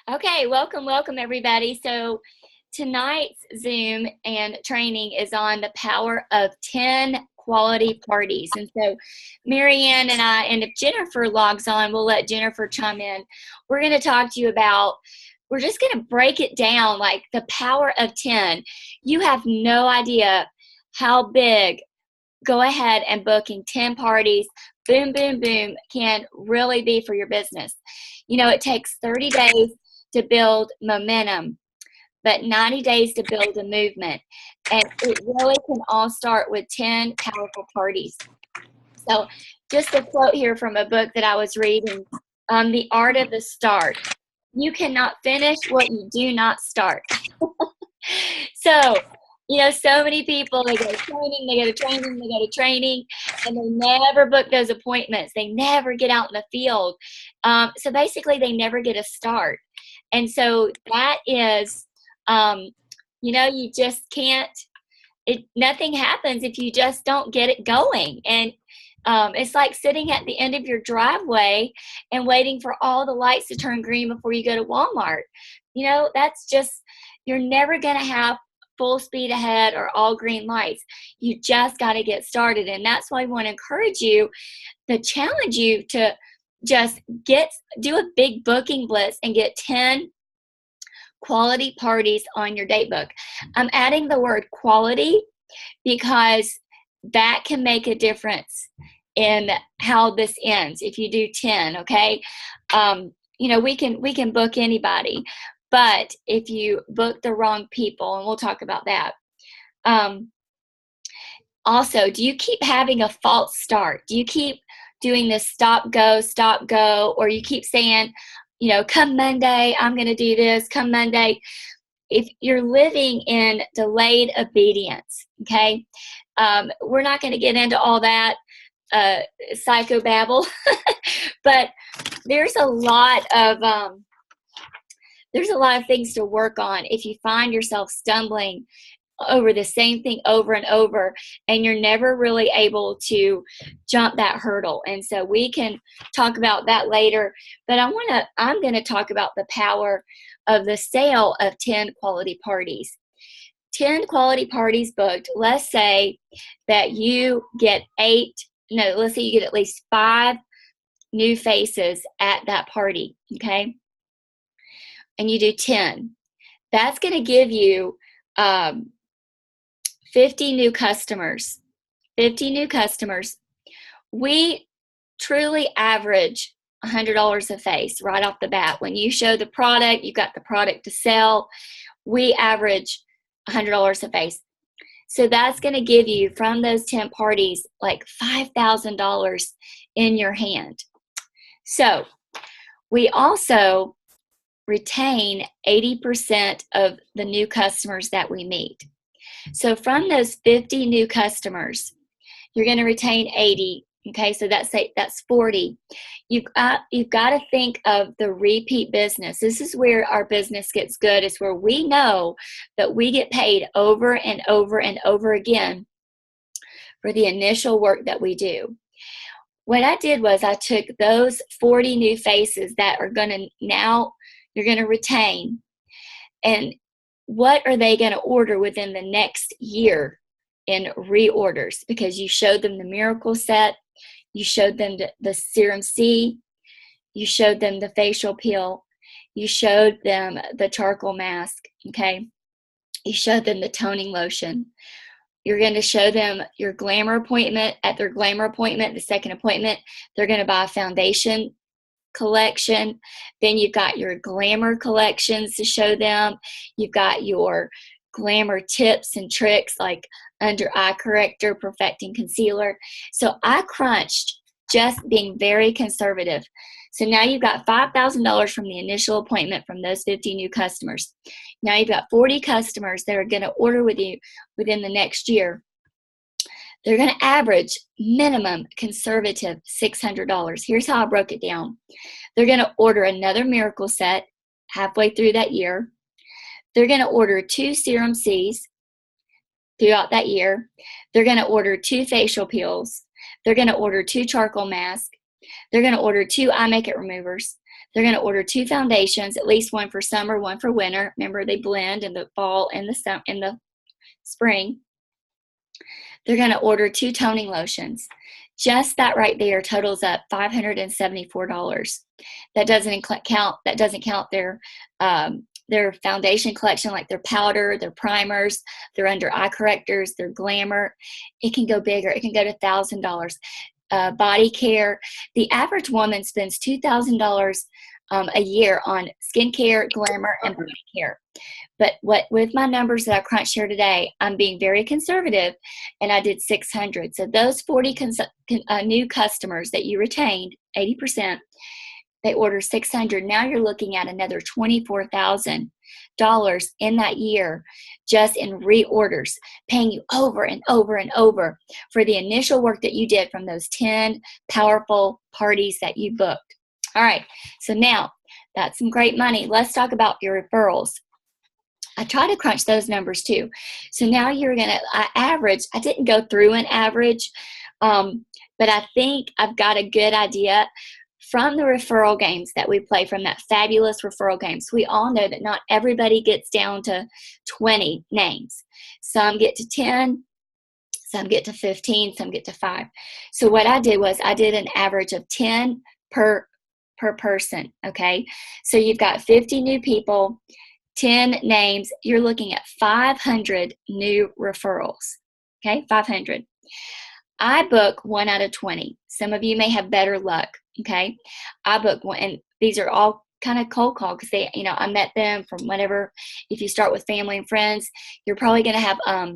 Okay, welcome everybody. So tonight's Zoom and training is on the power of 10 quality parties. And so Marianne and I, and if Jennifer logs on, we'll let Jennifer chime in. We're going to talk to you about, we're just going to break it down like the power of 10. You have no idea how big go ahead and booking 10 parties, boom, boom, boom, can really be for your business. You know, it takes 30 days to build momentum, but 90 days to build a movement. And it really can all start with 10 powerful parties. So just a quote here from a book that I was reading, The Art of the Start. You cannot finish what you do not start. So, you know, so many people, they go to training, they go to training, they go to training, and they never book those appointments. They never get out in the field. So basically, they never get a start. And so that is, you know, you just can't, nothing happens if you just don't get it going. And it's like sitting at the end of your driveway and waiting for all the lights to turn green before you go to Walmart. You know, that's just, you're never going to have full speed ahead or all green lights. You just got to get started. And that's why I want to encourage you, to challenge you to just do a big booking blitz and get 10 quality parties on your date book. I'm adding the word quality because that can make a difference in how this ends if you do 10. Okay, you know, we can book anybody, but if you book the wrong people, and we'll talk about that. Also, do you keep having a false start? Do you keep doing this stop go, or you keep saying, you know, come Monday I'm going to do this, come Monday? If you're living in delayed obedience, okay, we're not going to get into all that psychobabble, but there's a lot of things to work on if you find yourself stumbling over the same thing over and over and you're never really able to jump that hurdle. And so we can talk about that later, but I'm going to talk about the power of the sale of 10 quality parties. 10 quality parties booked. Let's say that you get let's say you get at least 5 new faces at that party, okay? And you do 10. That's going to give you 50 new customers. 50 new customers. We truly average $100 a face right off the bat. When you show the product, you've got the product to sell, we average $100 a face. So that's going to give you, from those 10 parties, like $5,000 in your hand. So we also retain 80% of the new customers that we meet. So from those 50 new customers, you're going to retain 80. Okay, so that's 40. You've got to think of the repeat business. This is where our business gets good. It's where we know that we get paid over and over and over again for the initial work that we do. What I did was I took those 40 new faces that are going to, now you're going to retain, and what are they going to order within the next year in reorders? Because you showed them the miracle set, you showed them the serum C, you showed them the facial peel, you showed them the charcoal mask, okay? You showed them the toning lotion. You're going to show them your glamour appointment. At their glamour appointment, the second appointment, they're going to buy a foundation collection. Then you've got your glamour collections to show them. You've got your glamour tips and tricks like under eye corrector, perfecting concealer. So I crunched, just being very conservative. So now you've got $5,000 from the initial appointment from those 50 new customers. Now you've got 40 customers that are going to order with you within the next year. They're going to average minimum conservative $600. Here's how I broke it down. They're going to order another miracle set halfway through that year. They're going to order 2 serum Cs throughout that year. They're going to order 2 facial peels. They're going to order 2 charcoal masks. They're going to order 2 eye makeup removers. They're going to order 2 foundations, at least one for summer, one for winter. Remember, they blend in the fall and the spring. They're going to order 2 toning lotions. Just that right there totals up $574. That doesn't count their foundation collection, like their powder, their primers, their under eye correctors, their glamour. It can go bigger. It can go to $1,000. Body care. The average woman spends $2,000 a year on skincare, glamour, and body care. But with my numbers that I crunched here today, I'm being very conservative, and I did 600. So those 40 new customers that you retained, 80%, they order 600. Now you're looking at another $24,000 in that year just in reorders, paying you over and over and over for the initial work that you did from those 10 powerful parties that you booked. All right, so now that's some great money. Let's talk about your referrals. I try to crunch those numbers too. So now I didn't go through an average, but I think I've got a good idea from the referral games that we play, from that fabulous referral games. We all know that not everybody gets down to 20 names. Some get to 10, some get to 15, some get to 5. So what I did was I did an average of 10 per person, okay? So you've got 50 new people, 10 names. You're looking at 500 new referrals, okay? 500. I book 1 out of 20. Some of you may have better luck, okay? I book 1, and these are all kind of cold call because I met them from whatever. If you start with family and friends, you're probably going to have a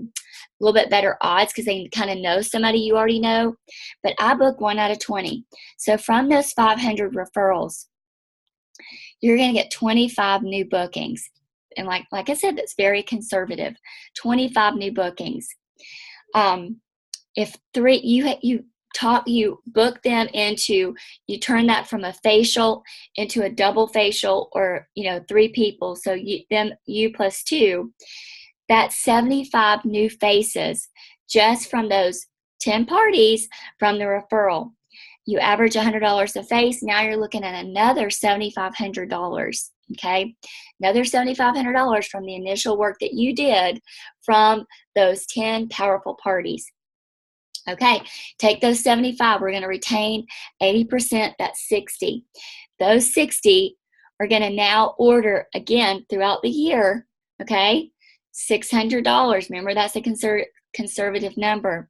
little bit better odds because they kind of know somebody you already know. But I book 1 out of 20. So from those 500 referrals, you're going to get 25 new bookings. And like I said, that's very conservative. 25 new bookings. If 3, you book them into, you turn that from a facial into a double facial, or 3 people. So you plus 2, that's 75 new faces just from those 10 parties from the referral. You average $100 a face. Now you're looking at another $7,500. Okay, another $7,500 from the initial work that you did from those 10 powerful parties. Okay, take those 75. We're going to retain 80%. That's 60. Those 60 are going to now order again throughout the year. Okay, $600. Remember, that's a conservative number.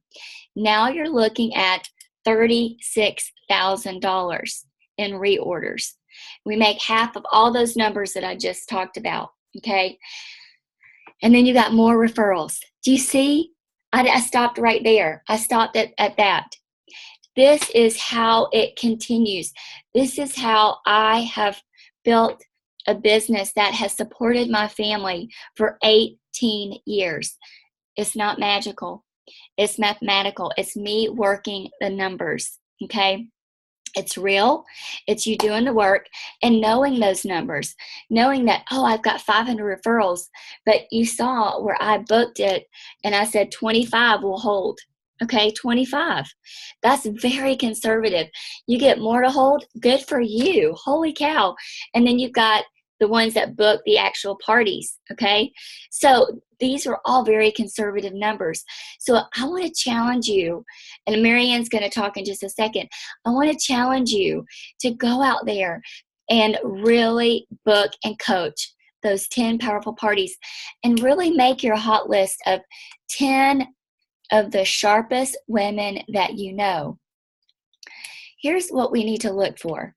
Now you're looking at $36,000 in reorders. We make half of all those numbers that I just talked about, okay? And then you got more referrals. Do you see? I stopped right there. I stopped at that. This is how it continues. This is how I have built a business that has supported my family for 18 years. It's not magical. It's mathematical. It's me working the numbers, okay? It's real. It's you doing the work and knowing those numbers, knowing that, I've got 500 referrals, but you saw where I booked it and I said 25 will hold. Okay, 25. That's very conservative. You get more to hold, good for you. Holy cow. And then you've got the ones that book the actual parties, okay? So these are all very conservative numbers. So I want to challenge you, and Marianne's going to talk in just a second. I want to challenge you to go out there and really book and coach those 10 powerful parties and really make your hot list of 10 of the sharpest women that you know. Here's what we need to look for.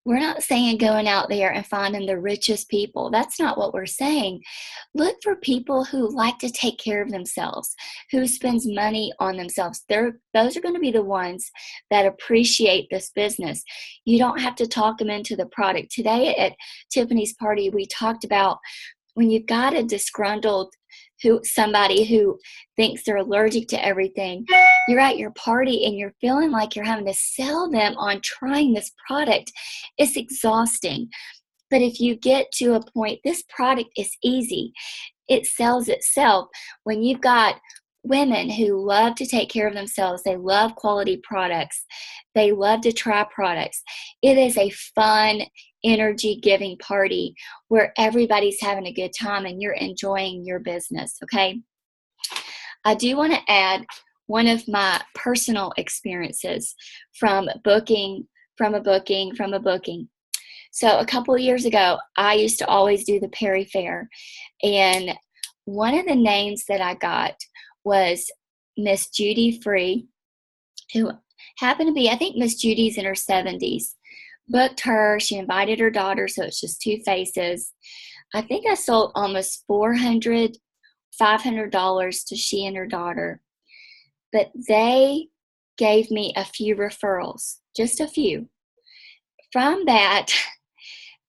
We're not saying going out there and finding the richest people. That's not what we're saying. Look for people who like to take care of themselves, who spends money on themselves. Those are going to be the ones that appreciate this business. You don't have to talk them into the product. Today at Tiffany's party, we talked about when you've got a disgruntled somebody who thinks they're allergic to everything, you're at your party and you're feeling like you're having to sell them on trying this product. It's exhausting. But if you get to a point, this product is easy. It sells itself. When you've got women who love to take care of themselves. They love quality products. They love to try products. It is a fun, energy-giving party where everybody's having a good time and you're enjoying your business, okay? I do want to add one of my personal experiences from a booking. So a couple of years ago, I used to always do the Perry Fair, and one of the names that I got was Miss Judy Free, who happened to be, I think Miss Judy's in her 70s. Booked her, she invited her daughter, so it's just two faces. I think I sold almost $500 to she and her daughter. But they gave me a few referrals, just a few. From that,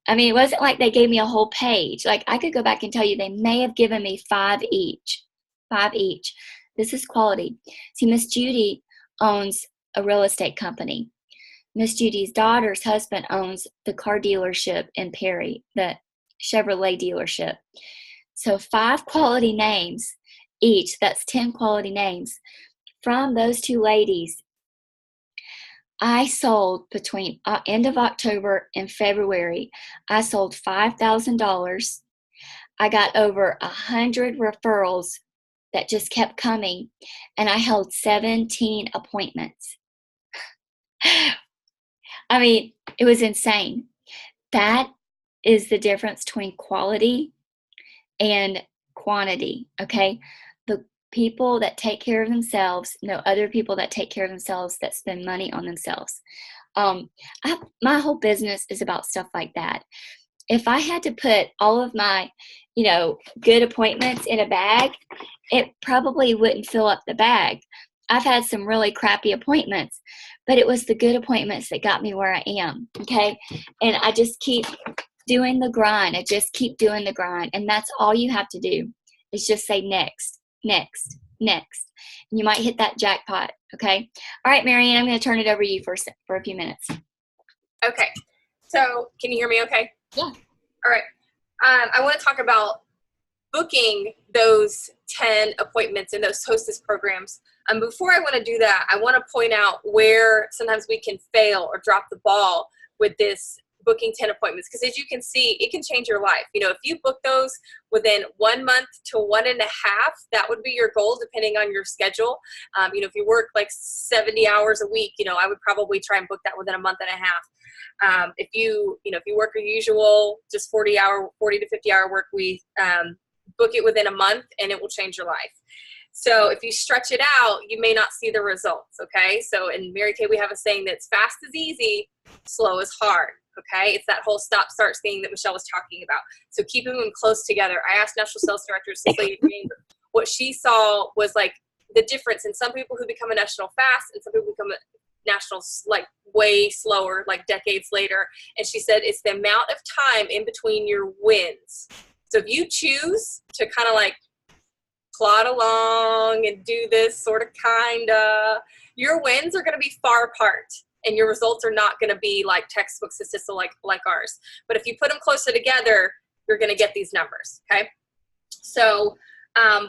I mean, it wasn't like they gave me a whole page. Like, I could go back and tell you they may have given me 5 each. 5 each. This is quality. See, Miss Judy owns a real estate company. Miss Judy's daughter's husband owns the car dealership in Perry, the Chevrolet dealership. So 5 quality names each. That's 10 quality names. From those two ladies, I sold between end of October and February, I sold $5,000. I got over 100 referrals that just kept coming, and I held 17 appointments. I mean, it was insane. That is the difference between quality and quantity, okay? The people that take care of themselves know other people that take care of themselves that spend money on themselves. My whole business is about stuff like that. If I had to put all of my, good appointments in a bag, it probably wouldn't fill up the bag. I've had some really crappy appointments, but it was the good appointments that got me where I am, okay? And I just keep doing the grind. I just keep doing the grind. And that's all you have to do is just say next, next, next. And you might hit that jackpot, okay? All right, Marianne, I'm going to turn it over to you for a few minutes. Okay. So can you hear me okay? Yeah. All right. I want to talk about booking those 10 appointments in those hostess programs. Before I want to do that, I want to point out where sometimes we can fail or drop the ball with this booking 10 appointments, because as you can see, it can change your life. If you book those within 1 month to 1.5, that would be your goal depending on your schedule. If you work like 70 hours a week, I would probably try and book that within 1.5 months. If you work your usual just 40 to 50 hour work week, book it within a month and it will change your life. So if you stretch it out, you may not see the results, okay? So in Mary Kay, we have a saying that's fast is easy, slow is hard, okay? It's that whole stop-start thing that Michelle was talking about. So keeping them close together. I asked National Sales Director Cecilia Green what she saw was like the difference in some people who become a national fast and some people become a national like way slower, like decades later. And she said it's the amount of time in between your wins. So if you choose to kind of like plod along and do this sort of your wins are going to be far apart and your results are not going to be like textbook statistical like ours. But if you put them closer together, you're going to get these numbers, okay? So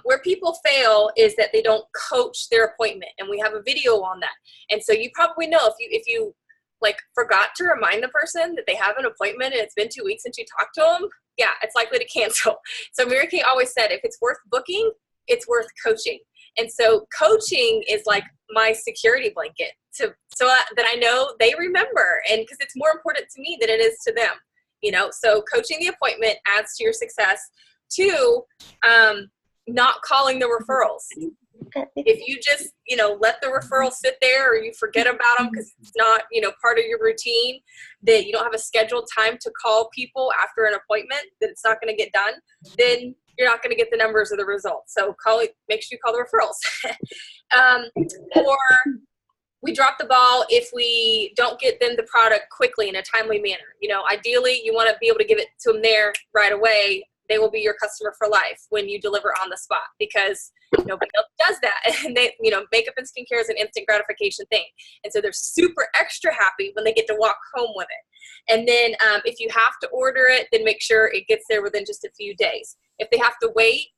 where people fail is that they don't coach their appointment, and we have a video on that. And so you probably know if you like forgot to remind the person that they have an appointment and it's been 2 weeks since you talked to them, yeah, it's likely to cancel. So Mary Kay always said, if it's worth booking, it's worth coaching. And so coaching is like my security blanket so that I know they remember, and because it's more important to me than it is to them, so coaching the appointment adds to your success. 2, not calling the referrals. If you just, let the referral sit there or you forget about them because it's not, part of your routine, that you don't have a scheduled time to call people after an appointment, that it's not going to get done, then you're not going to get the numbers or the results. So make sure you call the referrals. Or we drop the ball if we don't get them the product quickly in a timely manner. Ideally you want to be able to give it to them there right away. They will be your customer for life when you deliver on the spot, because nobody else does that. And they, makeup and skincare is an instant gratification thing. And so they're super extra happy when they get to walk home with it. And then if you have to order it, then make sure it gets there within just a few days. If they have to wait,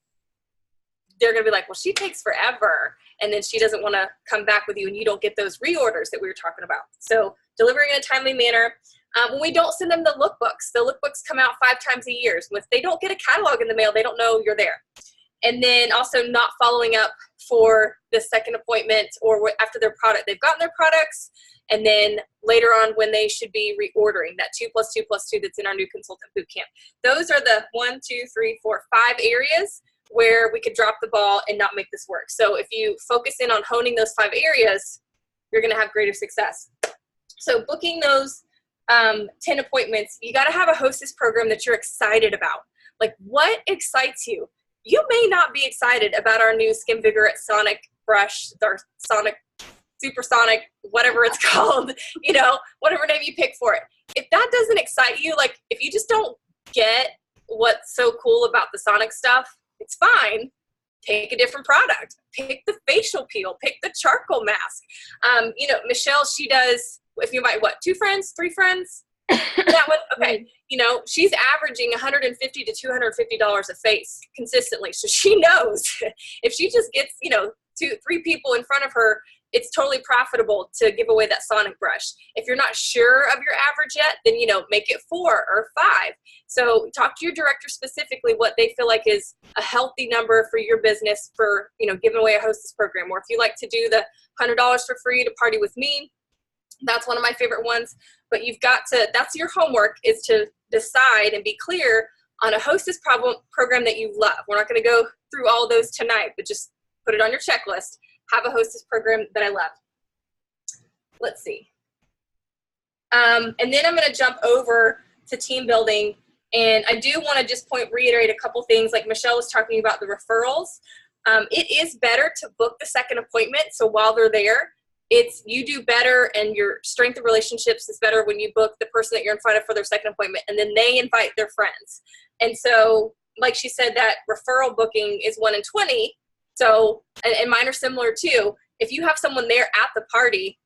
they're going to be like, well, she takes forever. And then she doesn't want to come back with you, and you don't get those reorders that we were talking about. So delivering in a timely manner. When we don't send them the lookbooks come out 5 times a year. So if they don't get a catalog in the mail, they don't know you're there. And then also not following up for the second appointment or after their product. They've gotten their products, and then later on when they should be reordering, that 2+2+2 that's in our new consultant boot camp. Those are the 1, 2, 3, 4, 5 areas where we could drop the ball and not make this work. So if you focus in on honing those 5 areas, you're going to have greater success. So booking those 10 appointments, you got to have a hostess program that you're excited about. Like, what excites you? You may not be excited about our new Skin Vigorette Sonic brush, or Sonic, Supersonic, whatever it's called, you know, whatever name you pick for it. If that doesn't excite you, like if you just don't get what's so cool about the Sonic stuff, it's fine. Take a different product. Pick the facial peel. Pick the charcoal mask. You know, Michelle, she does, if you invite, what, 2 friends, 3 friends? That one, okay. You know, she's averaging $150 to $250 a face consistently. So she knows if she just gets, you know, 2, 3 people in front of her, it's totally profitable to give away that Sonic brush. If you're not sure of your average yet, then, you know, make it 4 or 5. So talk to your director specifically what they feel like is a healthy number for your business for, you know, giving away a hostess program. Or if you like to do the $100 for free to party with me, that's one of my favorite ones. But you've got to, that's your homework, is to decide and be clear on a hostess program that you love. We're not going to go through all those tonight, but just put it on your checklist. Have a hostess program that I love. Let's see. And then I'm going to jump over to team building. And I do want to just reiterate a couple things, like Michelle was talking about the referrals. It is better to book the second appointment. So while they're there, you do better, and your strength of relationships is better when you book the person that you're in front of for their second appointment, and then they invite their friends. And so, like she said, that referral booking is 1 in 20. So, and mine are similar too. If you have someone there at the party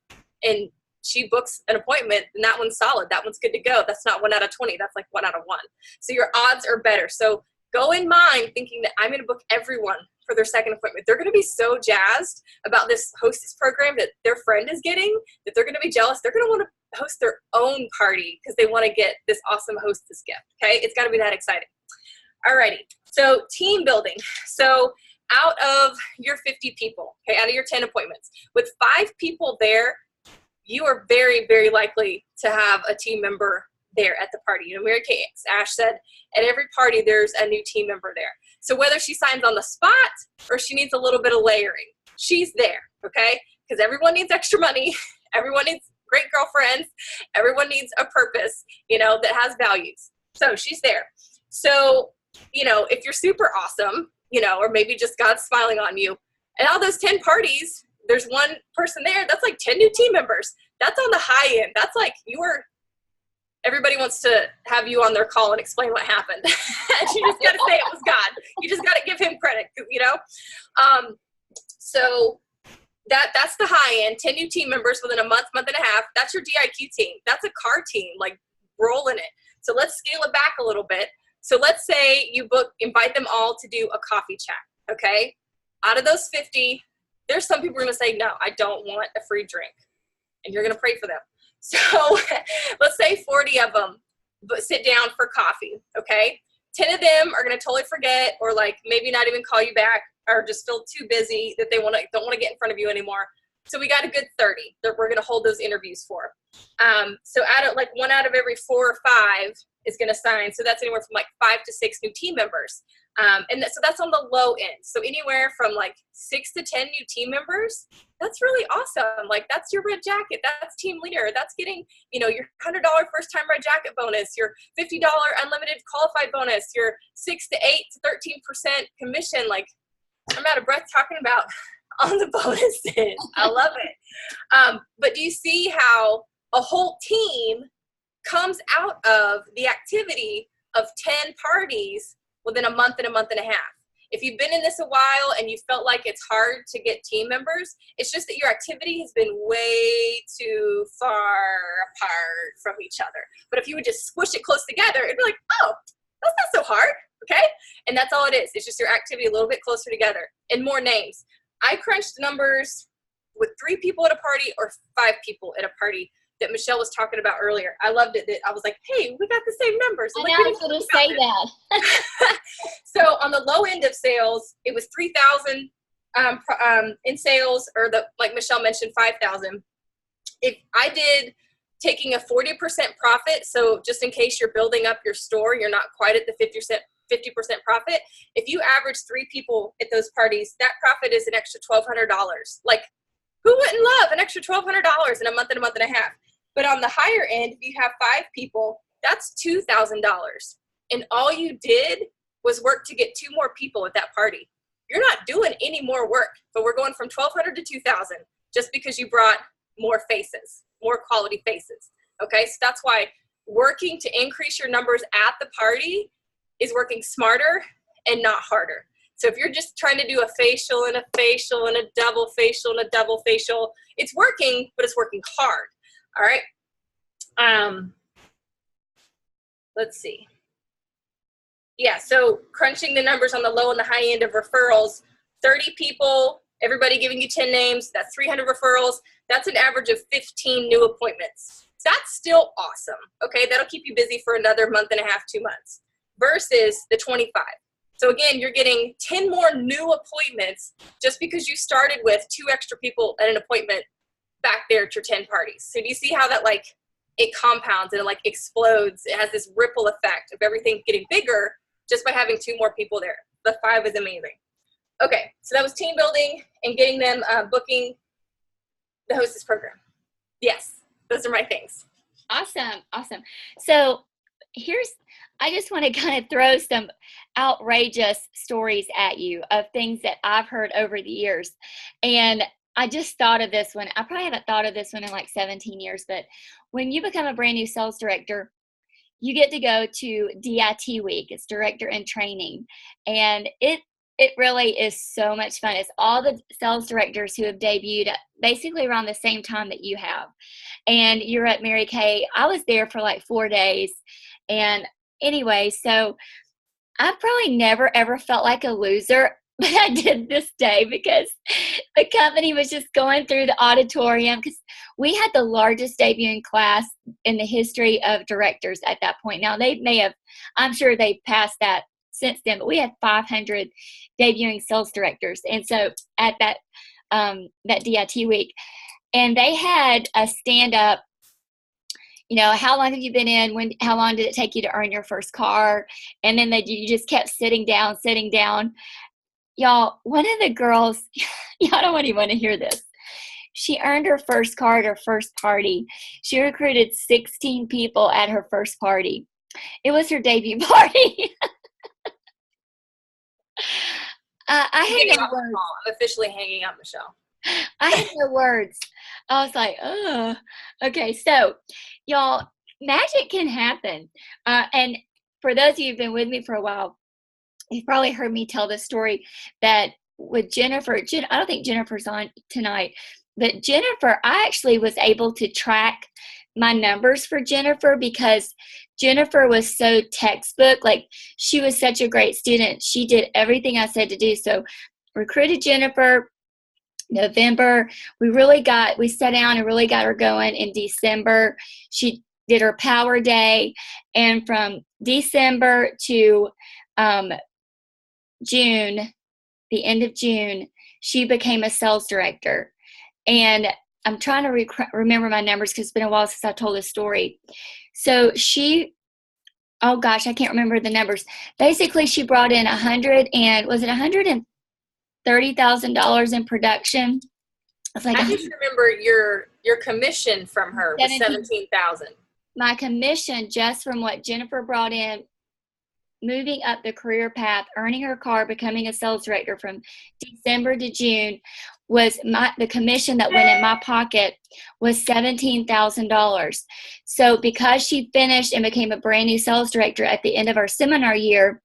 and she books an appointment, then that one's solid. That one's good to go. That's not 1 out of 20. That's like 1 out of 1. So your odds are better. So go in mind thinking that I'm going to book everyone for their second appointment. They're going to be so jazzed about this hostess program that their friend is getting that they're going to be jealous. They're going to want to host their own party because they want to get this awesome hostess gift. Okay. It's got to be that exciting. Alrighty. So team building. So out of your 50 people, okay, out of your 10 appointments, with 5 people there, you are very, very likely to have a team member there at the party. You know, Mary Kay Ash said, at every party, there's a new team member there. So whether she signs on the spot or she needs a little bit of layering, she's there, okay? Because everyone needs extra money. Everyone needs great girlfriends. Everyone needs a purpose, you know, that has values. So she's there. So, you know, if you're super awesome, you know, or maybe just God's smiling on you, and all those 10 parties, there's one person there, that's like 10 new team members. That's on the high end. That's like everybody wants to have you on their call and explain what happened. And you just got to say it was God. You just got to give him credit, you know? So that's the high end, 10 new team members within a month, month and a half. That's your DIQ team. That's a car team, like rolling it. So let's scale it back a little bit. So let's say you invite them all to do a coffee chat, okay? Out of those 50, there's some people who are going to say, no, I don't want a free drink. And you're going to pray for them. So let's say 40 of them sit down for coffee, okay? 10 of them are going to totally forget, or like maybe not even call you back, or just feel too busy that they don't want to get in front of you anymore. So we got a good 30 that we're going to hold those interviews for. So out of like 1 out of every 4 or 5 is going to sign. So that's anywhere from like 5 to 6 new team members. So that's on the low end. So anywhere from like 6 to 10 new team members, that's really awesome. Like that's your red jacket. That's team leader. That's getting, you know, your $100 first time red jacket bonus, your $50 unlimited qualified bonus, your 6 to 8 to 13% commission. Like I'm out of breath talking about on the bonuses. I love it. But do you see how a whole team comes out of the activity of 10 parties within a month and a half? If you've been in this a while and you felt like it's hard to get team members, it's just that your activity has been way too far apart from each other. But if you would just squish it close together, it'd be like, oh, that's not so hard. Okay? And that's all it is. It's just your activity a little bit closer together and more names. I crunched numbers with 3 people at a party or 5 people at a party that Michelle was talking about earlier. I loved it. That I was like, hey, we got the same numbers. I know, I was going to say that. So on the low end of sales, it was 3,000 in sales, or like Michelle mentioned, 5,000. If I did taking a 40% profit, so just in case you're building up your store, you're not quite at the 50% profit. If you average 3 people at those parties, that profit is an extra $1,200. Like, who wouldn't love an extra $1,200 in a month and a half? But on the higher end, if you have 5 people, that's $2,000. And all you did was work to get 2 more people at that party. You're not doing any more work, but we're going from 1,200 to 2,000 just because you brought more faces, more quality faces. Okay, so that's why working to increase your numbers at the party is working smarter and not harder. So if you're just trying to do a facial and a facial and a double facial and a double facial, it's working, but it's working hard. All right. Let's see. Yeah, so crunching the numbers on the low and the high end of referrals, 30 people, everybody giving you 10 names, that's 300 referrals. That's an average of 15 new appointments. That's still awesome. Okay, that'll keep you busy for another month and a half, 2 months, versus the 25. So again, you're getting 10 more new appointments just because you started with 2 extra people at an appointment back there at your 10 parties. So do you see how that, like, it compounds and it like explodes? It has this ripple effect of everything getting bigger just by having 2 more people there. The 5 is amazing. Okay, so that was team building and getting them booking the Hostess program. Yes, those are my things. Awesome. So I just want to kind of throw some outrageous stories at you of things that I've heard over the years. And I just thought of this one. I probably haven't thought of this one in like 17 years, but when you become a brand new sales director, you get to go to DIT week. It's director in training. And it really is so much fun. It's all the sales directors who have debuted basically around the same time that you have. And you're at Mary Kay. I was there for like 4 days. And anyway, so I probably never ever felt like a loser, but I did this day because the company was just going through the auditorium, because we had the largest debuting class in the history of directors at that point. Now they may have, I'm sure they passed that since then, but we had 500 debuting sales directors. And so at that DIT week, and they had a stand-up, you know, how long have you been in? How long did it take you to earn your first car? And then you just kept sitting down. Y'all, one of the girls, y'all don't even want to hear this. She earned her first car at her first party. She recruited 16 people at her first party. It was her debut party. I had no words. I'm officially hanging up, Michelle. I had no words. I was like, oh, okay. So, y'all, magic can happen. And for those of you who've been with me for a while, you've probably heard me tell this story that with Jennifer, I don't think Jennifer's on tonight, but Jennifer, I actually was able to track my numbers for Jennifer because Jennifer was so textbook. Like, she was such a great student. She did everything I said to do. So recruited Jennifer November. We sat down and really got her going in December. She did her power day. And from December to June, the end of June, she became a sales director. And I'm trying to remember my numbers because it's been a while since I told this story. So oh gosh, I can't remember the numbers. Basically, she brought in $130,000 in production. I was like, I just remember your commission from her was $17,000. My commission just from what Jennifer brought in, moving up the career path, earning her car, becoming a sales director from December to June, was the commission that went in my pocket was $17,000. So because she finished and became a brand new sales director at the end of our seminar year,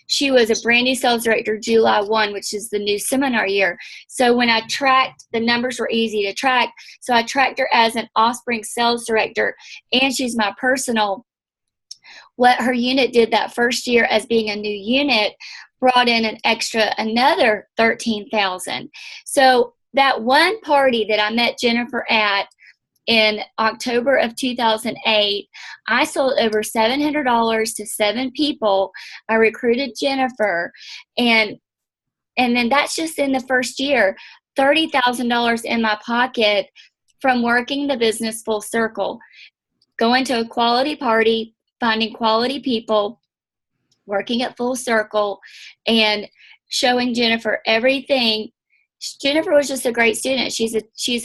she was a brand new sales director July 1, which is the new seminar year. So when I tracked, the numbers were easy to track. So I tracked her as an Offspring sales director, and she's my personal what her unit did that first year as being a new unit brought in another 13,000. So that one party that I met Jennifer at in October of 2008, I sold over $700 to 7 people. I recruited Jennifer, and then that's just in the first year. $30,000 in my pocket from working the business full circle, going to a quality party, finding quality people, working at Full Circle, and showing Jennifer everything. Jennifer was just a great student. She's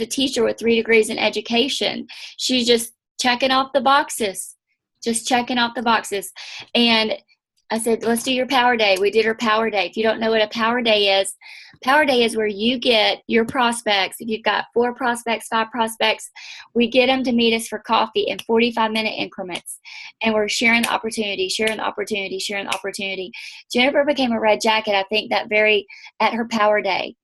a teacher with 3 degrees in education. She's just checking off the boxes. And I said, let's do your power day. We did her power day. If you don't know what a power day is where you get your prospects. If you've got 4 prospects, 5 prospects, we get them to meet us for coffee in 45-minute increments. And we're sharing the opportunity. Jennifer became a red jacket, I think, at her power day.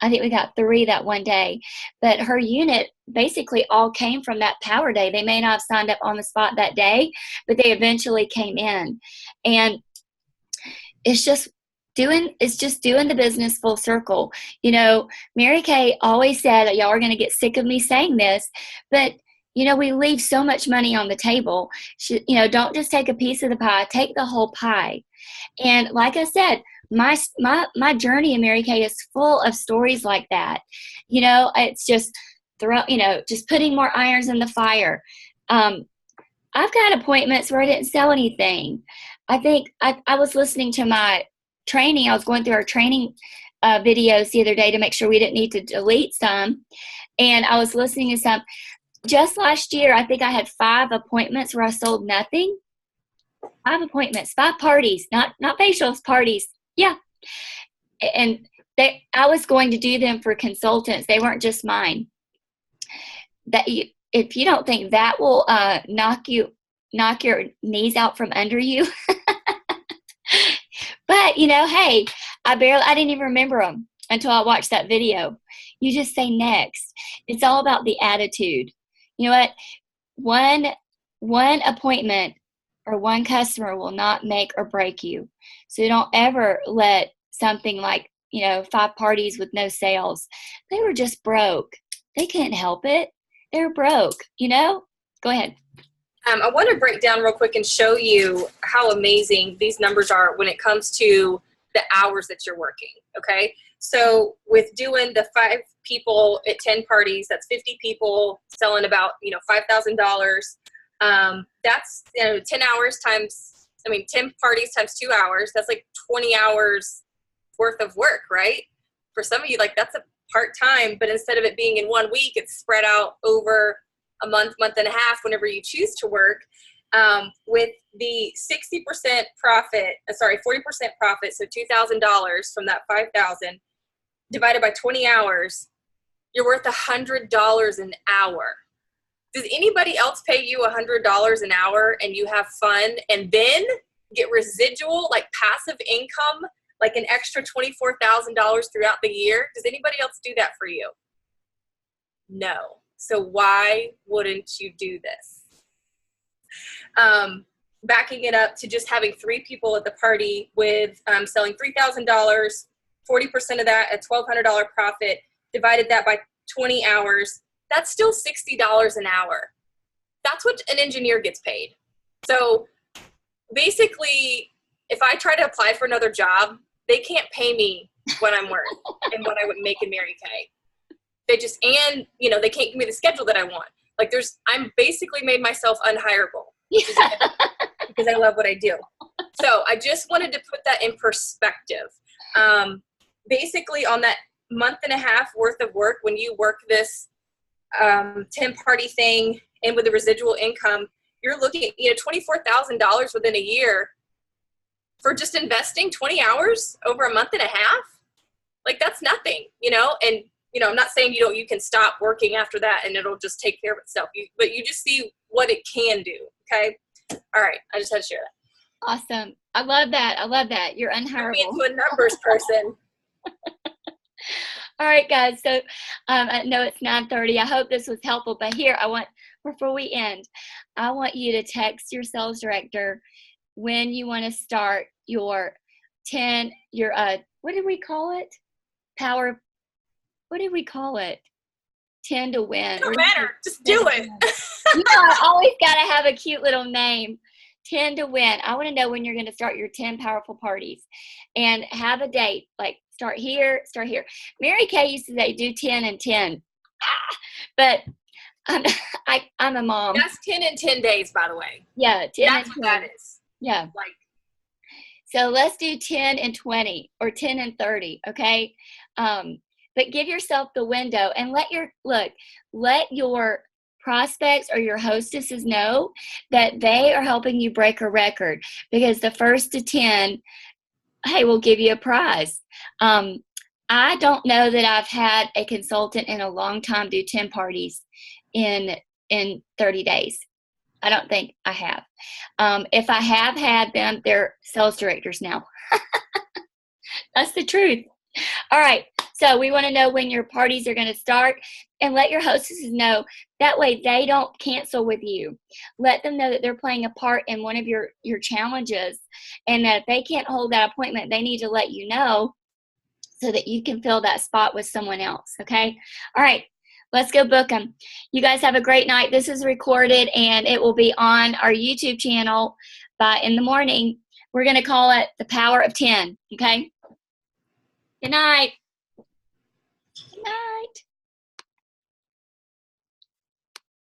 I think we got 3 that one day. But her unit basically all came from that power day. They may not have signed up on the spot that day, but they eventually came in. And it's just doing the business full circle. Mary Kay always said, y'all are going to get sick of me saying this, but we leave so much money on the table. Don't just take a piece of the pie, take the whole pie. And like I said, my journey in Mary Kay is full of stories like that. It's just just putting more irons in the fire. I've got appointments where I didn't sell anything. I think I was listening to my training. I was going through our training videos the other day to make sure we didn't need to delete some. And I was listening to some. Just last year, I think I had 5 appointments where I sold nothing. 5 appointments, 5 parties, not facials, parties. Yeah. And I was going to do them for consultants. They weren't just mine. If you don't think that will knock your knees out from under you. But hey, I didn't even remember them until I watched that video. You just say next. It's all about the attitude. You know what? One appointment or one customer will not make or break you. So don't ever let something like 5 parties with no sales. They were just broke. They couldn't help it. They're broke. Go ahead. I want to break down real quick and show you how amazing these numbers are when it comes to the hours that you're working, okay? So with doing the 5 people at 10 parties, that's 50 people selling about, $5,000. That's, 10 hours times, 10 parties times 2 hours. That's like 20 hours worth of work, right? For some of you, that's a part-time, but instead of it being in 1 week, it's spread out over a month and a half, whenever you choose to work. With the 40% profit, so $2,000 from that $5,000 divided by 20 hours, you're worth $100 an hour. Does anybody else pay you $100 an hour and you have fun and then get residual, like passive income, like an extra $24,000 throughout the year? Does anybody else do that for you? No. So why wouldn't you do this? Backing it up to just having 3 people at the party with selling $3,000, 40% of that, a $1,200 profit, divided that by 20 hours, that's still $60 an hour. That's what an engineer gets paid. So basically, if I try to apply for another job, they can't pay me what I'm worth and what I would make in Mary Kay. They can't give me the schedule that I want. I'm basically made myself unhireable because I love what I do. So I just wanted to put that in perspective. Basically on that month and a half worth of work, when you work this 10 party thing and with the residual income, you're looking at, $24,000 within a year for just investing 20 hours over a month and a half. That's nothing, and I'm not saying you can stop working after that and it'll just take care of itself. But you just see what it can do. Okay. All right. I just had to share that. Awesome. I love that. You're unhireable. Me into a numbers person. All right, guys. So I know it's 9:30. I hope this was helpful. But here, I want before we end, I want you to text your sales director when you want to start your what did we call it? What did we call it? 10 to win. It don't matter. Just do it. I always got to have a cute little name. 10 to win. I want to know when you're going to start your 10 powerful parties and have a date. Like start here, start here. Mary Kay used to say do 10 and 10. But I'm a mom. That's 10 and 10 days, by the way. Yeah, 10 That's and what 10. that is. Yeah. Like, so let's do 10 and 20 or 10 and 30, okay? But give yourself the window and let your prospects or your hostesses know that they are helping you break a record, because the first to 10, hey, we'll give you a prize. I don't know that I've had a consultant in a long time do 10 parties in 30 days. I don't think I have. If I have had them, they're sales directors now. That's the truth. All right. So we want to know when your parties are going to start, and let your hostesses know. That way they don't cancel with you. Let them know that they're playing a part in one of your challenges, and that if they can't hold that appointment, they need to let you know so that you can fill that spot with someone else. Okay. All right. Let's go book them. You guys have a great night. This is recorded and it will be on our YouTube channel in the morning. We're going to call it the Power of 10. Okay. Good night. Good night.